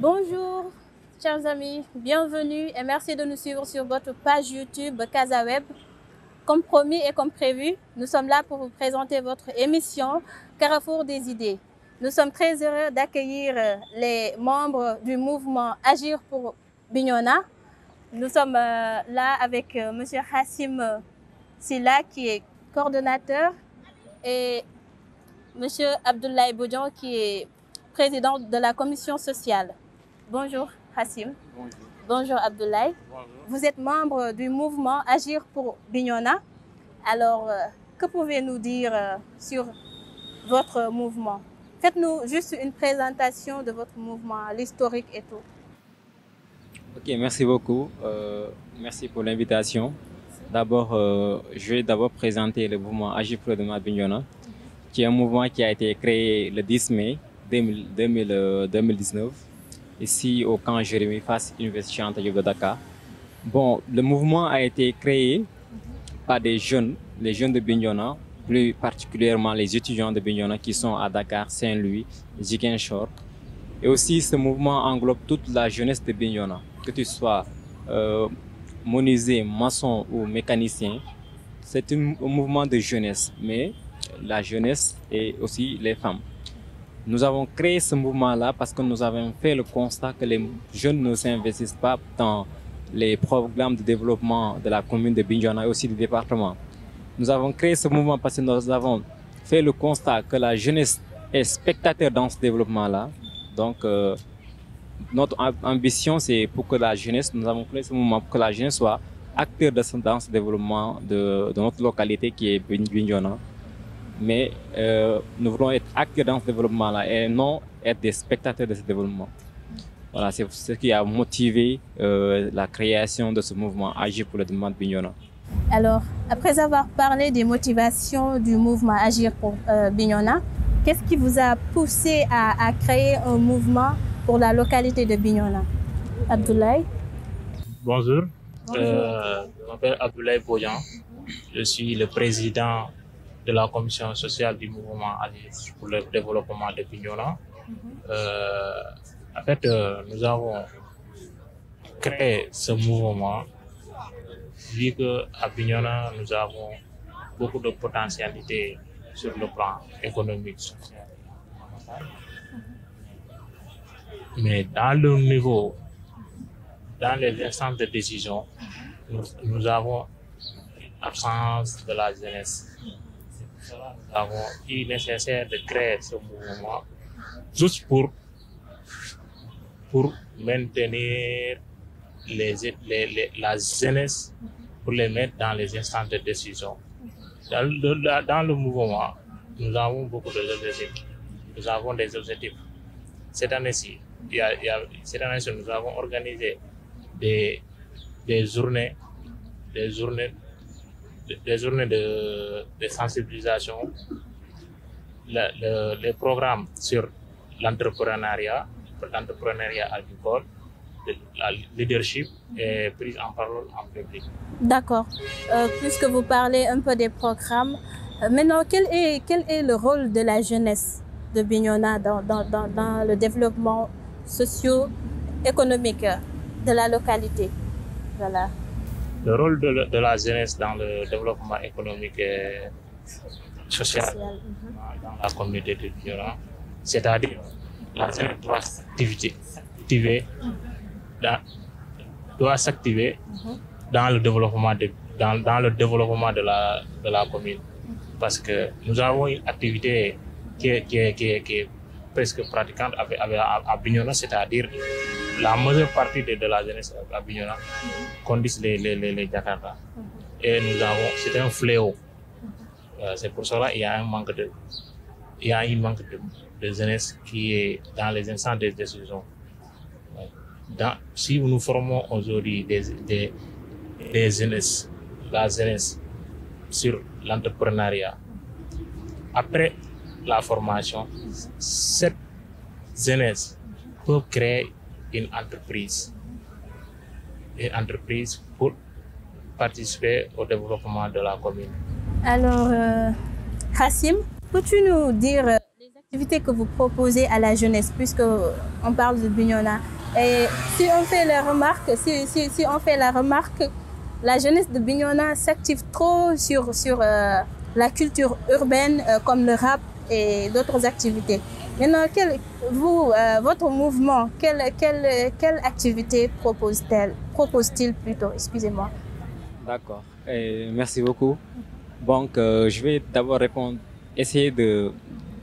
Bonjour, chers amis, bienvenue et merci de nous suivre sur votre page YouTube Casa Web. Comme promis et comme prévu, nous sommes là pour vous présenter votre émission Carrefour des idées. Nous sommes très heureux d'accueillir les membres du mouvement Agir pour Bignona. Nous sommes là avec M. Hassim Silla qui est coordonnateur et M. Abdoulaye Bodian qui est président de la commission sociale. Bonjour Hassim. Bonjour. Bonjour Abdoulaye. Bonjour. Vous êtes membre du mouvement Agir pour Bignona. Alors, que pouvez-vous nous dire sur votre mouvement? Faites-nous juste une présentation de votre mouvement, l'historique et tout. Ok, merci beaucoup. Merci pour l'invitation. D'abord, je vais d'abord présenter le mouvement Agir pour Bignona, qui est un mouvement qui a été créé le 10 mai 2019, ici au camp Jérémy face Université Cheikh Anta Diop de Dakar. Bon, le mouvement a été créé par des jeunes, les jeunes de Bignona, plus particulièrement les étudiants de Bignona qui sont à Dakar, Saint-Louis, Ziguinchor. Et aussi, ce mouvement englobe toute la jeunesse de Bignona, que tu sois menuisier, maçon ou mécanicien. C'est un mouvement de jeunesse, mais la jeunesse et aussi les femmes. Nous avons créé ce mouvement-là parce que nous avons fait le constat que les jeunes ne s'investissent pas dans les programmes de développement de la commune de Bignona et aussi du département. Nous avons créé ce mouvement parce que nous avons fait le constat que la jeunesse est spectateur dans ce développement-là. Donc, notre ambition, c'est pour que la jeunesse, nous avons créé ce mouvement pour que la jeunesse soit acteur dans ce développement de notre localité qui est Bignona. Mais nous voulons être acteurs dans ce développement-là et non être des spectateurs de ce développement. Voilà, c'est ce qui a motivé la création de ce mouvement Agir pour le développement de Bignona. Alors, après avoir parlé des motivations du mouvement Agir pour Bignona, qu'est-ce qui vous a poussé à créer un mouvement pour la localité de Bignona? Abdoulaye. Bonjour, Bonjour. Je m'appelle Abdoulaye Bodian. Je suis le président de la commission sociale du mouvement Agir pour le développement de Bignona. En fait, nous avons créé ce mouvement vu qu'à Bignona, nous avons beaucoup de potentialités sur le plan économique, social. Mais dans le niveau, dans les instances de décision, nous avons l'absence de la jeunesse. Nous avons eu nécessaire de créer ce mouvement juste pour maintenir la jeunesse, pour les mettre dans les instances de décision. Dans le mouvement, nous avons beaucoup d'objectifs. Nous avons des objectifs. Cette année-ci, nous avons organisé des journées de sensibilisation, les programmes sur l'entrepreneuriat agricole, la leadership et prise en parole en public. D'accord. Puisque vous parlez un peu des programmes, maintenant, quel est le rôle de la jeunesse de Bignona dans le développement socio-économique de la localité? Voilà. Le rôle de la jeunesse dans le développement économique et social dans la communauté de Bignona, c'est-à-dire la jeunesse doit s'activer dans le développement de la commune, parce que nous avons une activité qui est presque pratiquante à Bignona, c'est-à-dire la majeure partie de la jeunesse à Bignona conduisent les Jakarta. Et c'est un fléau. C'est pour cela qu'il y a un manque de jeunesse qui est dans les instances de décision. Si nous formons aujourd'hui la jeunesse sur l'entrepreneuriat, après la formation, cette jeunesse peut créer une entreprise pour participer au développement de la commune. Alors, Hassim, peux-tu nous dire les Activité que vous proposez à la jeunesse, puisque on parle de Bignona. Et si on fait la remarque, si on fait la remarque, la jeunesse de Bignona s'active trop sur la culture urbaine comme le rap et d'autres activités. Maintenant, votre mouvement, quelle activité propose-t-il plutôt? Excusez-moi. D'accord. Merci beaucoup. Donc, je vais d'abord essayer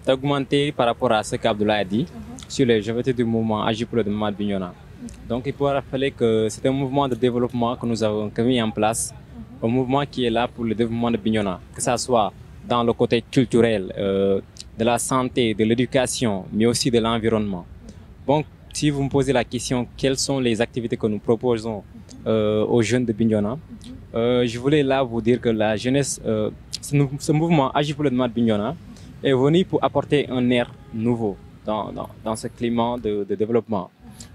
d'augmenter par rapport à ce qu'Abdoulaye a dit sur les activités du mouvement Agir pour le développement de Bignona. Donc, il faut rappeler que c'est un mouvement de développement que nous avons mis en place, un mouvement qui est là pour le développement de Bignona, que ce soit dans le côté culturel, de la santé, de l'éducation, mais aussi de l'environnement. Donc, si vous me posez la question, quelles sont les activités que nous proposons aux jeunes de Bignona, je voulais là vous dire que la jeunesse, ce mouvement Agir pour le développement de Bignona est venu pour apporter un air nouveau dans ce climat de développement.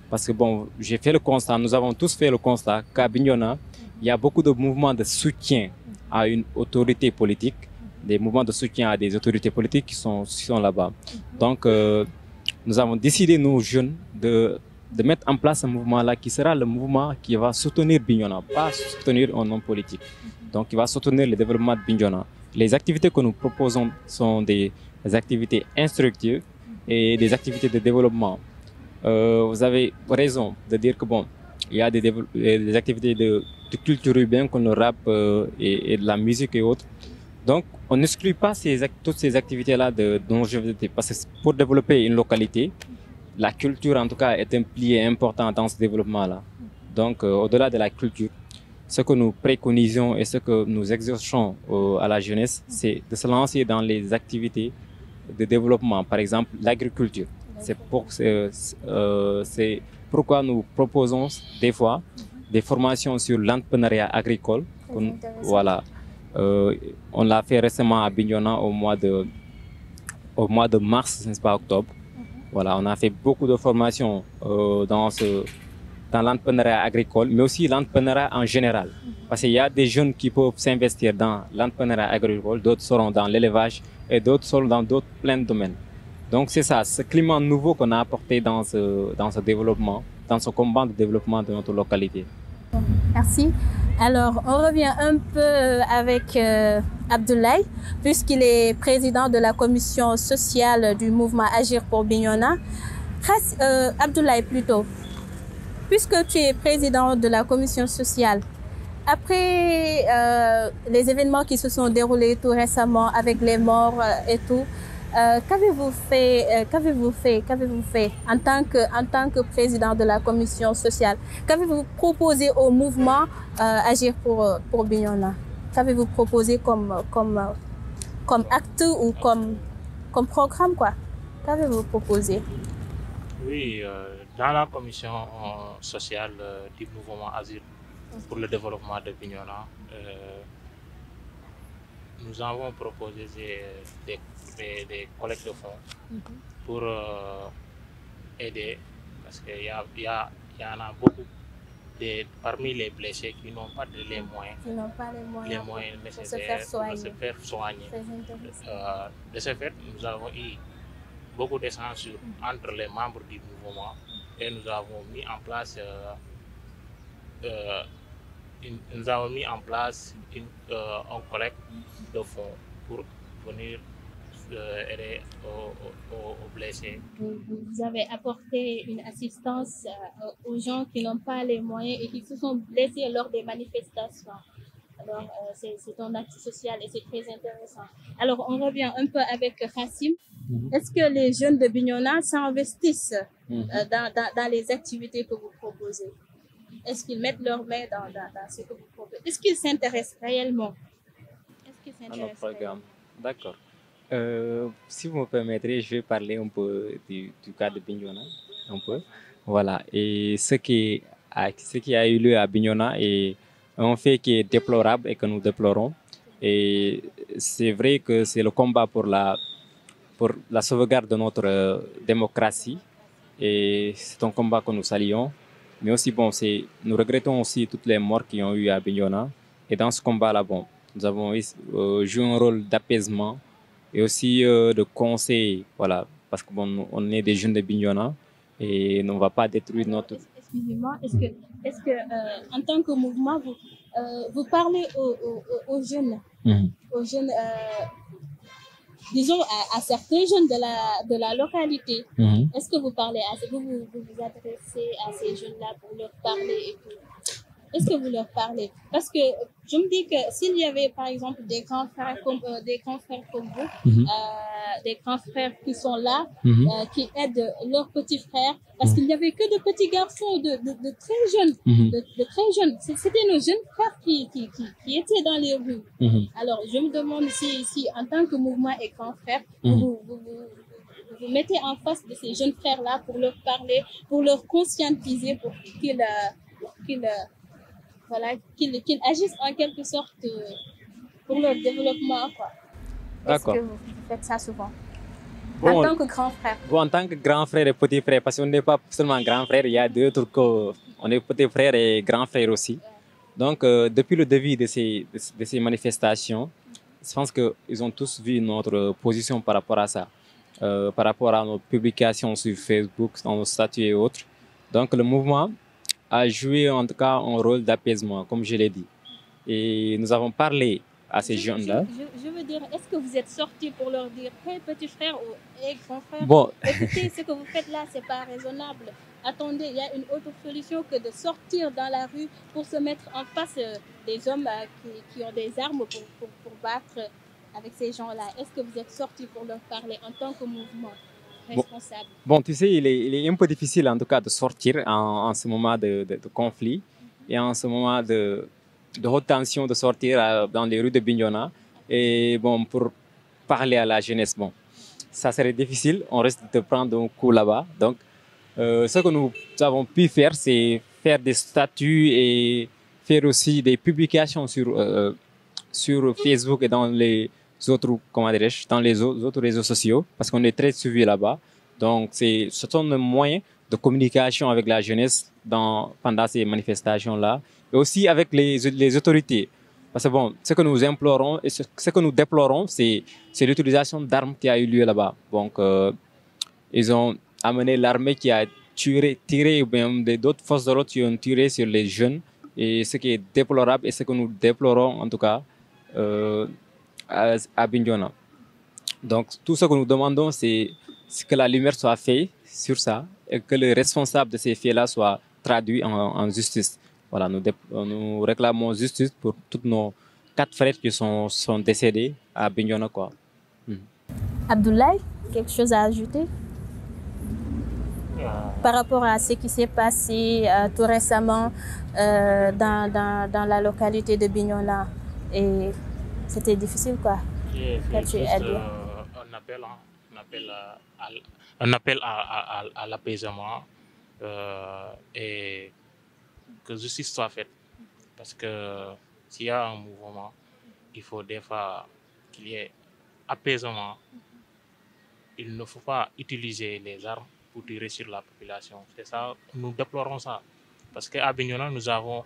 Parce que bon, j'ai fait le constat, nous avons tous fait le constat qu'à Bignona, il y a beaucoup de mouvements de soutien à une autorité politique, des mouvements de soutien à des autorités politiques qui sont là-bas. Donc, nous avons décidé, nous jeunes, de mettre en place un mouvement-là qui sera le mouvement qui va soutenir Bignona, pas soutenir un homme politique. Donc, qui va soutenir le développement de Bignona. Les activités que nous proposons sont des activités instructives et des activités de développement. Vous avez raison de dire que bon, il y a des activités de culture urbaine comme le rap et de la musique et autres. Donc, on n'exclut pas toutes ces activités-là dont je veux dire, parce que pour développer une localité, la culture en tout cas est un pilier important dans ce développement-là. Donc, au-delà de la culture, ce que nous préconisons et ce que nous exerçons à la jeunesse, c'est de se lancer dans les activités de développement, par exemple l'agriculture. C'est pourquoi nous proposons des fois des formations sur l'entrepreneuriat agricole. Voilà. On l'a fait récemment à Bignona au mois de mars, n'est-ce pas, octobre. Voilà, on a fait beaucoup de formations dans l'entrepreneuriat agricole, mais aussi l'entrepreneuriat en général. Parce qu'il y a des jeunes qui peuvent s'investir dans l'entrepreneuriat agricole, d'autres seront dans l'élevage et d'autres seront dans plein de domaines. Donc c'est ça, ce climat nouveau qu'on a apporté dans ce développement, dans ce combat de développement de notre localité. Merci. Alors, on revient un peu avec Abdoulaye, puisqu'il est président de la commission sociale du mouvement Agir pour Bignona. Abdoulaye plutôt, puisque tu es président de la commission sociale, après les événements qui se sont déroulés tout récemment avec les morts et tout, qu'avez-vous fait en tant que président de la commission sociale? Qu'avez-vous proposé au mouvement Agir pour Bignona? Qu'avez-vous proposé comme acte ou comme programme, quoi? Qu'avez-vous proposé? Oui, dans la commission sociale du mouvement Agir pour le développement de Bignona, nous avons proposé des collectes de fonds pour aider, parce qu'il y en a beaucoup parmi les blessés qui n'ont pas les moyens nécessaires pour se faire soigner. De ce fait, nous avons eu beaucoup d'échanges entre les membres du mouvement et nous avons mis en place un collecte de fonds pour venir aider aux blessés. Vous avez apporté une assistance aux gens qui n'ont pas les moyens et qui se sont blessés lors des manifestations. Alors, c'est un acte social et c'est très intéressant. Alors, on revient un peu avec Hassim. Est-ce que les jeunes de Bignona s'investissent dans les activités que vous proposez? Est-ce qu'ils mettent leurs mains dans ce que vous proposez? Est-ce qu'ils s'intéressent réellement? À notre programme. D'accord. Si vous me permettrez, je vais parler un peu du cas de Bignona. Un peu. Voilà. Et ce qui a eu lieu à Bignona est un fait qui est déplorable et que nous déplorons. Et c'est vrai que c'est le combat pour la sauvegarde de notre démocratie. Et c'est un combat que nous saluons. Mais aussi, bon, nous regrettons aussi toutes les morts qui ont eu à Bignona. Et dans ce combat-là, bon, nous avons joué un rôle d'apaisement et aussi de conseil, voilà, parce que bon, on est des jeunes de Bignona et on ne va pas détruire notre... Excusez-moi, est-ce que en tant que mouvement, vous parlez aux jeunes, aux jeunes disons à certains jeunes de la localité? Est-ce que vous parlez vous adressez à ces jeunes-là pour leur parler et tout? Est-ce que vous leur parlez? Parce que je me dis que s'il y avait par exemple des grands frères comme vous, des grands frères qui sont là, qui aident leurs petits frères, parce qu'il n'y avait que de petits garçons, de très jeunes, de très jeunes. C'était nos jeunes frères qui étaient dans les rues. Alors je me demande si en tant que mouvement et grands frères, vous mettez en face de ces jeunes frères-là pour leur parler, pour leur conscientiser, pour qu'ils agissent en quelque sorte pour leur développement, quoi. Est-ce que vous faites ça souvent? Bon, en tant que grand frère? Bon, en tant que grand frère et petit frère, parce qu'on n'est pas seulement grand frère, il y a d'autres on est petit frère et grand frère aussi. Donc, depuis le début de ces manifestations, je pense qu'ils ont tous vu notre position par rapport à ça, par rapport à nos publications sur Facebook, dans nos statuts et autres. Donc, le mouvement a joué en tout cas un rôle d'apaisement, comme je l'ai dit. Et nous avons parlé à ces jeunes-là. Je veux dire, est-ce que vous êtes sortis pour leur dire, hey petit frère ou hey grand frère, bon, écoutez, ce que vous faites là, c'est pas raisonnable. Attendez, il y a une autre solution que de sortir dans la rue pour se mettre en face des hommes qui ont des armes pour battre avec ces gens-là. Est-ce que vous êtes sortis pour leur parler en tant que mouvement responsable? Bon, tu sais, il est un peu difficile en tout cas de sortir en ce moment de conflit et en ce moment de haute tension, de sortir dans les rues de Bignona. Et bon, pour parler à la jeunesse, bon, ça serait difficile, on risque de prendre un coup là-bas. Donc, ce que nous avons pu faire, c'est faire des statuts et faire aussi des publications sur Facebook et dans les autres, dans les autres réseaux sociaux, parce qu'on est très suivi là-bas. Donc, ce sont des moyens de communication avec la jeunesse pendant ces manifestations-là, et aussi avec les autorités. Parce que bon, ce que nous implorons et ce que nous déplorons, c'est l'utilisation d'armes qui a eu lieu là-bas. Donc, ils ont amené l'armée qui a tiré ou bien d'autres forces de l'ordre qui ont tiré sur les jeunes, et ce qui est déplorable et ce que nous déplorons en tout cas à Bignona. Donc, tout ce que nous demandons, c'est que la lumière soit faite sur ça et que les responsables de ces faits-là soient traduits en justice. Voilà, nous réclamons justice pour tous nos 4 frères qui sont décédés à Bignona, quoi. Abdoulaye, quelque chose à ajouter par rapport à ce qui s'est passé tout récemment dans la localité de Bignona? Et c'était difficile, quoi. Un appel à l'apaisement et que justice soit faite. Parce que s'il y a un mouvement, il faut des fois qu'il y ait apaisement. Il ne faut pas utiliser les armes pour tirer sur la population. C'est ça, nous déplorons ça. Parce qu'à Bignona, nous avons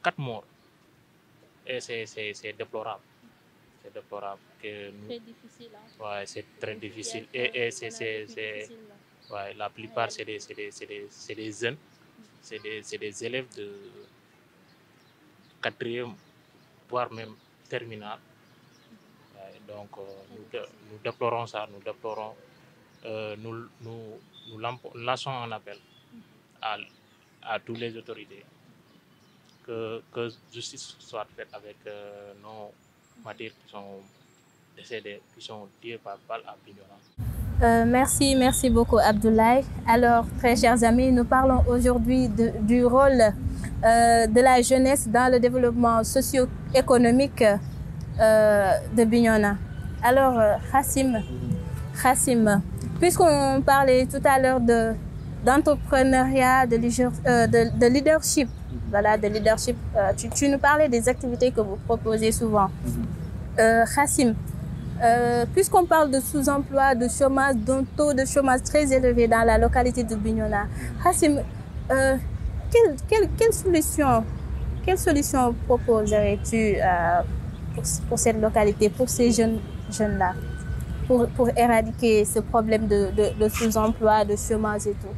4 morts. Et c'est déplorable. C'est déplorable. Très difficile. Hein? Ouais, c'est très difficile. Et ouais, la plupart, c'est des jeunes. C'est des élèves de 4e, voire même terminale. Ouais, donc, nous déplorons ça. Nous déplorons. Nous lançons un appel à toutes les autorités que justice soit faite avec nos martyrs qui sont décédés, qui sont tués par balle à Bignona. Merci beaucoup Abdoulaye. Alors, très chers amis, nous parlons aujourd'hui du rôle de la jeunesse dans le développement socio-économique de Bignona. Alors, Khassim, puisqu'on parlait tout à l'heure d'entrepreneuriat, de leadership, voilà, de leadership, tu nous parlais des activités que vous proposez souvent. Khassim, puisqu'on parle de sous-emploi, de chômage, d'un taux de chômage très élevé dans la localité de Bignona, Khassim, quelle solution proposerais-tu pour cette localité, pour ces jeunes-là? pour éradiquer ce problème de sous-emploi, de chômage et tout?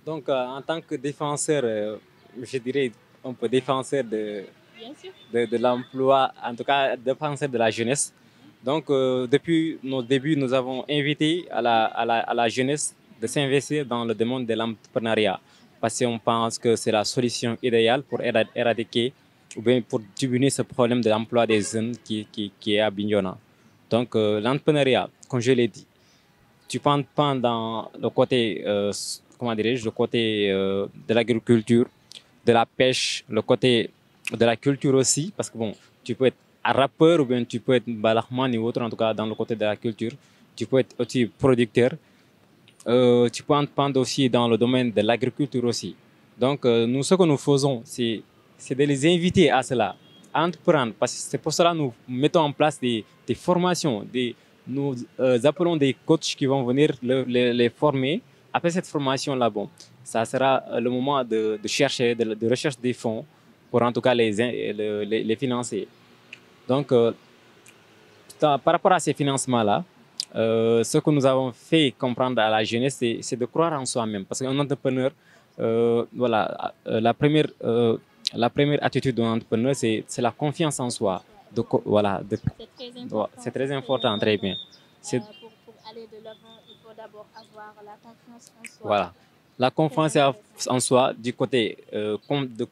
Donc, en tant que défenseur, je dirais un peu défenseur Bien sûr. de l'emploi, en tout cas défenseur de la jeunesse. Donc, depuis nos débuts, nous avons invité à la jeunesse de s'investir dans le domaine de l'entrepreneuriat parce qu'on pense que c'est la solution idéale pour éradiquer ou bien pour diminuer ce problème de l'emploi des jeunes qui est à Bignona. Donc, l'entrepreneuriat, comme je l'ai dit, tu penses pas dans le côté, comment dirais-je, le côté de l'agriculture, de la pêche, le côté de la culture aussi, parce que bon, tu peux être un rappeur ou bien tu peux être balahman ou autre, en tout cas dans le côté de la culture. Tu peux être aussi producteur. Tu peux entreprendre aussi dans le domaine de l'agriculture aussi. Donc, nous, ce que nous faisons, c'est de les inviter à cela, à entreprendre, parce que c'est pour cela que nous mettons en place des formations, nous appelons des coachs qui vont venir les former. Après cette formation-là, bon, ça sera le moment de chercher, de recherche des fonds pour en tout cas les financer. Donc, par rapport à ces financements-là, ce que nous avons fait comprendre à la jeunesse, c'est de croire en soi-même. Parce qu'un entrepreneur, voilà, la première attitude d'un entrepreneur, c'est la confiance en soi. Voilà, c'est très important, très bien. Pour aller de l'avant, il faut d'abord avoir la confiance en soi. Voilà. La confiance en soi du côté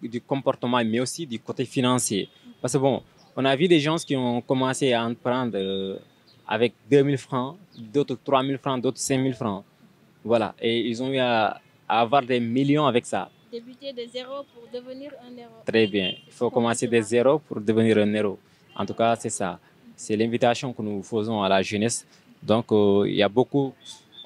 du comportement, mais aussi du côté financier. Parce que bon, on a vu des gens qui ont commencé à entreprendre avec 2000 francs, d'autres 3000 francs, d'autres 5000 francs. Voilà. Et ils ont eu à avoir des millions avec ça. Débuter de zéro pour devenir un héros. Très bien. Il faut commencer de zéro pour devenir un héros. En tout cas, c'est ça. C'est l'invitation que nous faisons à la jeunesse. Donc, il y a beaucoup...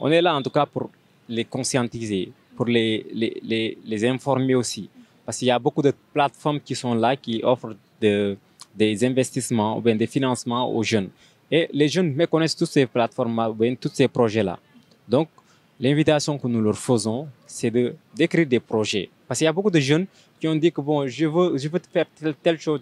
On est là, en tout cas, pour les conscientiser, pour les informer aussi. Parce qu'il y a beaucoup de plateformes qui sont là, qui offrent des investissements ou bien des financements aux jeunes. Et les jeunes méconnaissent toutes ces plateformes-là ou bien tous ces projets-là. Donc, l'invitation que nous leur faisons, c'est d'écrire des projets. Parce qu'il y a beaucoup de jeunes qui ont dit que bon, je veux faire telle chose,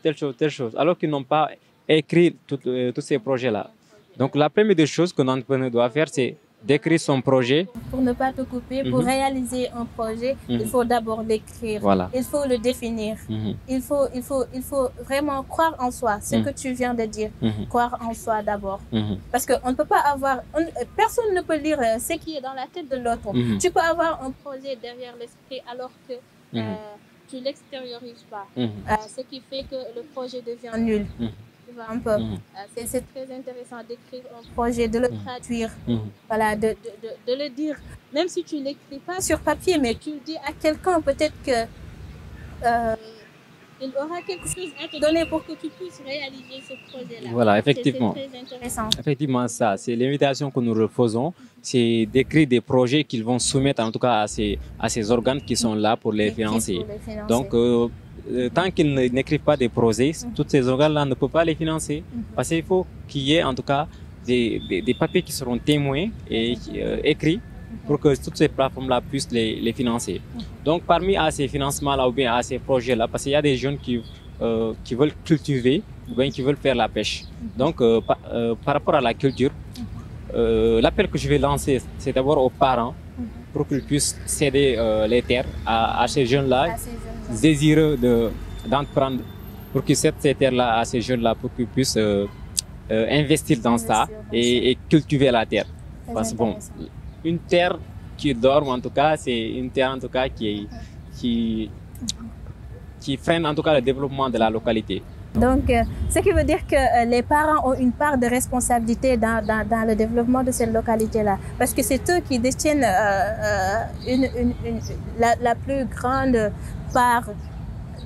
alors qu'ils n'ont pas écrit tous ces projets-là. Donc, la première des choses qu'un entrepreneur doit faire, c'est d'écrire son projet. Pour ne pas te couper, pour réaliser un projet, il faut d'abord l'écrire. Voilà. Il faut le définir. Il faut vraiment croire en soi, ce que tu viens de dire. Croire en soi d'abord. Parce qu'on ne peut pas avoir... personne ne peut lire ce qui est dans la tête de l'autre. Tu peux avoir un projet derrière l'esprit alors que tu ne l'extériorises pas. Ce qui fait que le projet devient nul. Un peu. C'est très intéressant d'écrire un projet, de le traduire, voilà, de le dire. Même si tu ne l'écris pas sur papier, mais tu le dis à quelqu'un, peut-être que il aura quelque chose à te donner pour que tu puisses réaliser ce projet-là. Voilà, effectivement. C'est très intéressant. Effectivement, ça, c'est l'invitation que nous leur faisons, c'est d'écrire des projets qu'ils vont soumettre en tout cas à ces organes qui sont là pour les financer. Donc, tant qu'ils n'écrivent pas des projets, tous ces organes-là ne peuvent pas les financer. Parce qu'il faut qu'il y ait en tout cas des papiers qui seront témoins et écrits pour que toutes ces plateformes-là puissent les financer. Donc parmi ces financements-là ou bien à ces projets-là, parce qu'il y a des jeunes qui veulent cultiver ou bien qui veulent faire la pêche. Donc par rapport à la culture, l'appel que je vais lancer, c'est d'abord aux parents pour qu'ils puissent céder les terres à ces jeunes-là, désireux d'entreprendre, pour qu'ils cèdent ces terres-là à ces jeunes-là, pour qu'ils puissent investir dans ça et cultiver la terre. Parce que bon, une terre qui dort, en tout cas, c'est une terre en tout cas qui freine en tout cas le développement de la localité. Donc, ce qui veut dire que les parents ont une part de responsabilité dans le développement de cette localité-là. Parce que c'est eux qui détiennent la plus grande part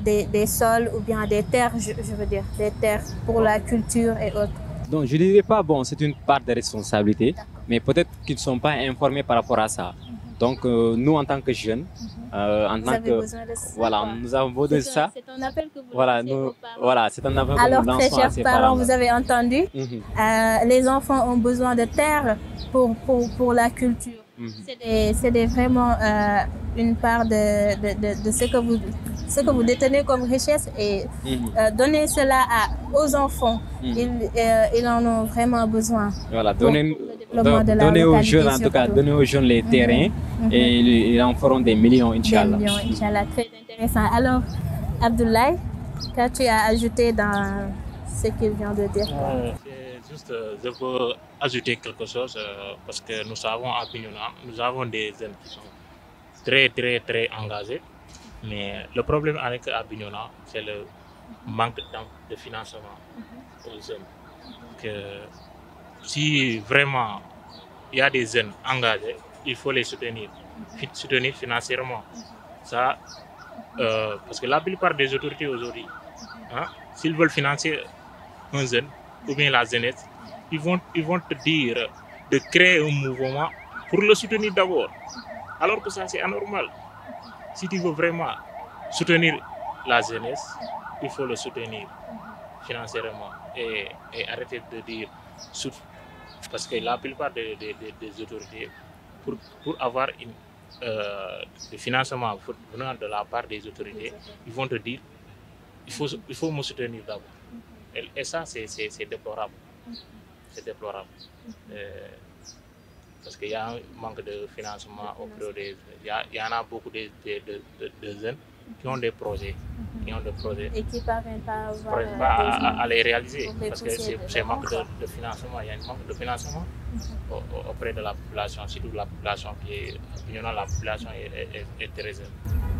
des sols ou bien des terres, je veux dire, des terres pour la culture et autres. Donc, je ne dirais pas, bon, c'est une part de responsabilité, mais peut-être qu'ils ne sont pas informés par rapport à ça. Donc, nous, en tant que jeunes, en tant que... Voilà, nous avons besoin de ça. C'est un appel que vous voilà, lancez aux parents. Voilà, c'est un appel que Alors, nous très lançons à ces chers parents, parents. vous avez entendu, les enfants ont besoin de terre pour la culture. C'est vraiment une part de ce que vous détenez comme richesse et donnez cela aux enfants. Ils en ont vraiment besoin. Voilà, développement de la donner aux localité. jeunes, en tout cas, donner aux jeunes les terrains et ils en feront des millions, Inch'Allah. Des millions, Inch'Allah. Très intéressant. Alors, Abdoulaye, qu'as-tu à ajouter dans ce qu'il vient de dire? C'est juste, je peux ajouter quelque chose parce que nous savons à Bignona, nous avons des jeunes qui sont très, très, très engagés. Mais le problème avec Bignona, c'est le manque de financement aux jeunes. Que si vraiment il y a des jeunes engagés, il faut les soutenir financièrement. Ça, parce que la plupart des autorités aujourd'hui, hein, s'ils veulent financer un jeune ou bien la jeunesse, ils vont te dire de créer un mouvement pour le soutenir d'abord. Alors que ça, c'est anormal. Si tu veux vraiment soutenir la jeunesse, il faut le soutenir financièrement et arrêter de dire parce que la plupart des autorités, pour avoir le financement venant de la part des autorités, ils vont te dire il faut me soutenir d'abord. Et ça, c'est déplorable. C'est déplorable. Parce qu'il y a un manque de financement auprès des... Il y en a beaucoup de jeunes qui ont des projets. Et qui ne parviennent pas à les réaliser. Parce que c'est un manque de financement. Il y a un manque de financement auprès de la population, surtout la population qui est... La population est très jeune.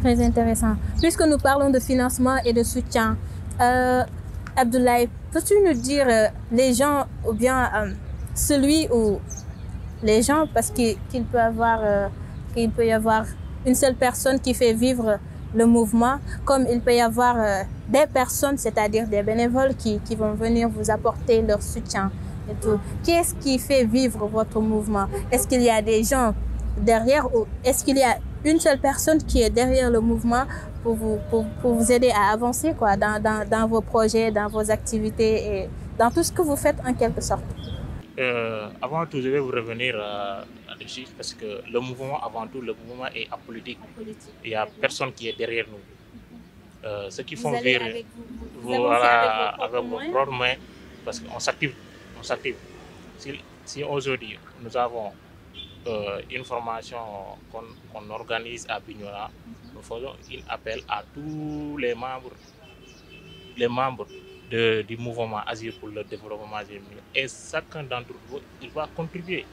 Très intéressant. Puisque nous parlons de financement et de soutien, Abdoulaye, peux-tu nous dire les gens ou bien celui ou les gens, parce qu'il peut y avoir une seule personne qui fait vivre le mouvement, comme il peut y avoir des personnes, c'est-à-dire des bénévoles qui vont venir vous apporter leur soutien et tout. Qui est-ce qui fait vivre votre mouvement? Est-ce qu'il y a des gens derrière ou est-ce qu'il y a une seule personne qui est derrière le mouvement pour vous aider à avancer quoi, dans vos projets, dans vos activités et dans tout ce que vous faites en quelque sorte? Avant tout, je vais vous revenir là-dessus parce que le mouvement, avant tout, le mouvement est apolitique. Il n'y a personne qui est derrière nous. Ceux qui font vivre avec vos propres mains, parce qu'on s'active. Si aujourd'hui nous avons une formation qu'on organise à Bignona, nous faisons un appel à tous les membres du mouvement Agir pour le développement des milieux. Et chacun d'entre vous, il va contribuer.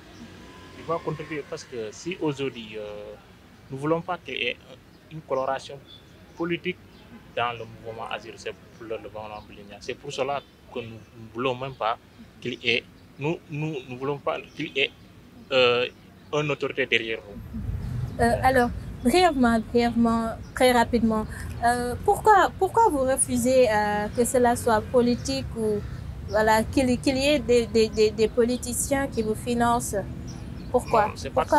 Il va contribuer parce que si aujourd'hui, nous ne voulons pas qu'il y ait une coloration politique dans le mouvement Agir pour le développement des milieux. C'est pour cela que nous ne voulons même pas qu'il y ait, nous voulons pas qu'il y ait une autorité derrière nous. Alors, brièvement, très rapidement, pourquoi vous refusez que cela soit politique ou voilà, qu'il y ait des politiciens qui vous financent? Pourquoi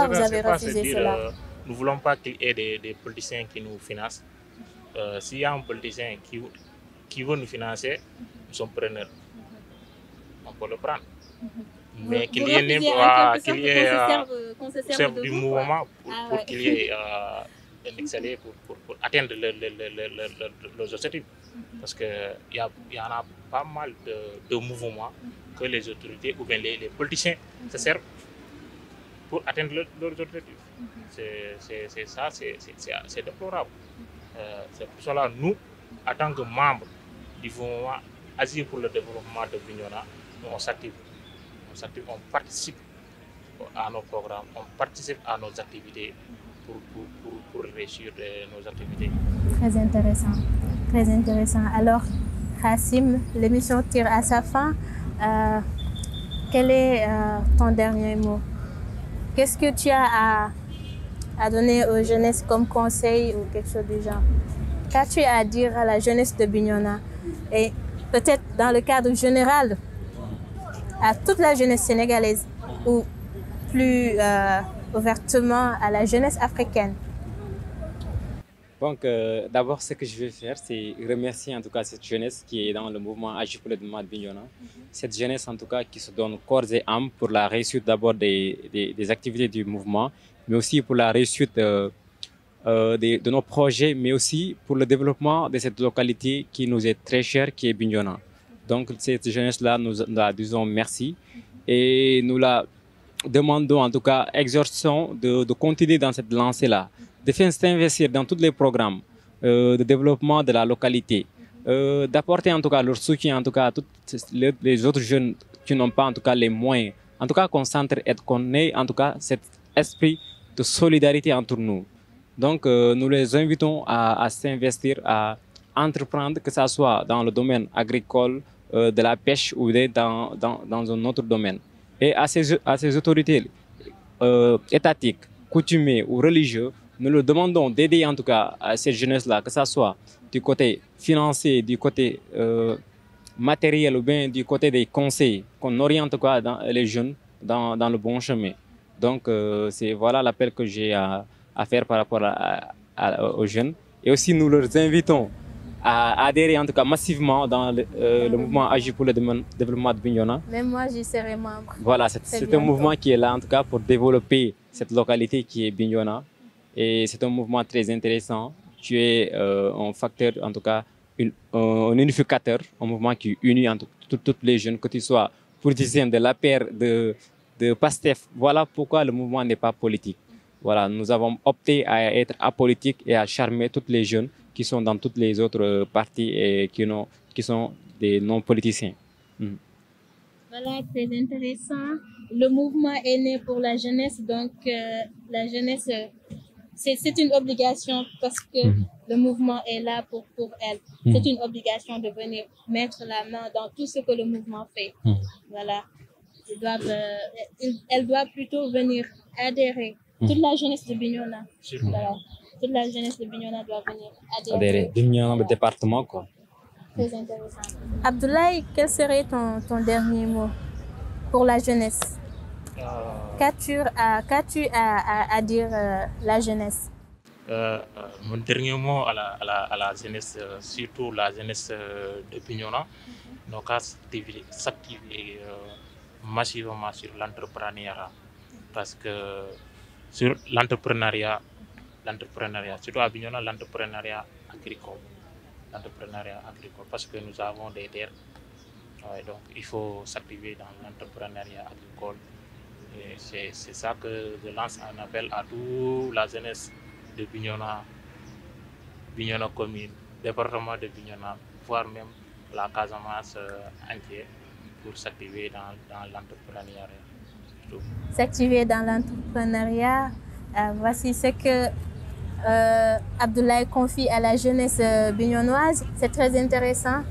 vous avez refusé cela? Nous ne voulons pas qu'il y ait des politiciens qui nous financent. S'il y a un politicien qui veut nous financer, nous sommes preneurs. On peut le prendre. Mais qu'il y ait du mouvement pour qu'il y ait un excellé pour atteindre les objectifs. Parce qu'il y en a pas mal de mouvements que les autorités ou bien les politiciens se servent pour atteindre leurs objectifs. C'est ça, c'est déplorable. C'est pour cela nous, en tant que membres du mouvement Agir pour le développement de Bignona, on s'active. On participe à nos programmes, on participe à nos activités pour réussir nos activités. Très intéressant, très intéressant. Alors, Hassim, l'émission tire à sa fin. Quel est ton dernier mot? Qu'est-ce que tu as à donner aux jeunesses comme conseil ou quelque chose du genre? Qu'as-tu à dire à la jeunesse de Bignona? Et peut-être dans le cadre général, à toute la jeunesse sénégalaise ou plus ouvertement à la jeunesse africaine? Donc, d'abord, ce que je vais faire, c'est remercier en tout cas cette jeunesse qui est dans le mouvement Agir pour le développement de Bignona. Cette jeunesse en tout cas qui se donne corps et âme pour la réussite d'abord des activités du mouvement, mais aussi pour la réussite de nos projets, mais aussi pour le développement de cette localité qui nous est très chère, qui est Bignona. Donc cette jeunesse-là, nous la disons merci et nous la demandons, en tout cas, exhortons de continuer dans cette lancée-là, de faire s'investir dans tous les programmes de développement de la localité, d'apporter en tout cas leur soutien en tout cas à tous les autres jeunes qui n'ont pas en tout cas les moyens. En tout cas, qu'on s'entraide et qu'on ait en tout cas cet esprit de solidarité entre nous. Donc, nous les invitons à s'investir, à entreprendre, que ce soit dans le domaine agricole, de la pêche ou dans un autre domaine. Et à ces autorités étatiques, coutumiers ou religieux, nous leur demandons d'aider en tout cas à cette jeunesse-là, que ce soit du côté financier, du côté matériel ou bien du côté des conseils, qu'on oriente quoi, les jeunes dans le bon chemin. Donc, c'est voilà l'appel que j'ai à faire par rapport aux jeunes. Et aussi, nous leur invitons à adhérer en tout cas massivement dans le mouvement Agir pour le développement de Bignona. Même moi, j'y serai membre. Voilà, c'est un mouvement qui est là en tout cas pour développer cette localité qui est Bignona. Et c'est un mouvement très intéressant. Tu es un facteur, en tout cas, un unificateur, un mouvement qui unit toutes les jeunes, que tu sois politicien de l'APR, de PASTEF. Voilà pourquoi le mouvement n'est pas politique. Voilà, nous avons opté à être apolitique et à charmer tous les jeunes qui sont dans toutes les autres partis et qui sont des non-politiciens. Voilà, très intéressant. Le mouvement est né pour la jeunesse, donc la jeunesse, c'est une obligation parce que le mouvement est là pour elle. C'est une obligation de venir mettre la main dans tout ce que le mouvement fait. Voilà, elle doit plutôt venir adhérer. Toute la jeunesse de Bignona. Voilà. Toute la jeunesse de Bignona doit venir adhérer. Bignona, le département, quoi. Très intéressant. Abdoulaye, quel serait ton dernier mot pour la jeunesse? Qu'as-tu à dire la jeunesse? Mon dernier mot à la jeunesse, surtout la jeunesse de Bignona, nous avons s'activer massivement sur l'entrepreneuriat. Parce que sur l'entrepreneuriat, surtout à Bignona, l'entrepreneuriat agricole. Parce que nous avons des terres. Donc il faut s'activer dans l'entrepreneuriat agricole. C'est ça que je lance un appel à toute la jeunesse de Bignona commune, département de Bignona, voire même la Casamance entière, pour s'activer dans l'entrepreneuriat. S'activer dans l'entrepreneuriat, voici ce que Abdoulaye confie à la jeunesse bignonoise. C'est très intéressant.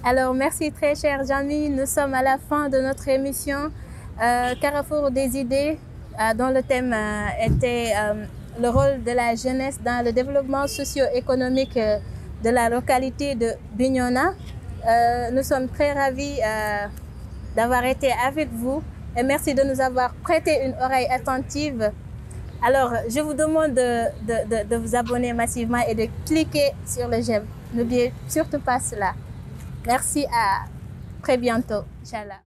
Alors, merci très cher Jamy. Nous sommes à la fin de notre émission Carrefour des idées, dont le thème était le rôle de la jeunesse dans le développement socio-économique de la localité de Bignona. Nous sommes très ravis d'avoir été avec vous et merci de nous avoir prêté une oreille attentive. Alors, je vous demande de vous abonner massivement et de cliquer sur le j'aime. N'oubliez surtout pas cela. Merci, à très bientôt, Inch'Allah.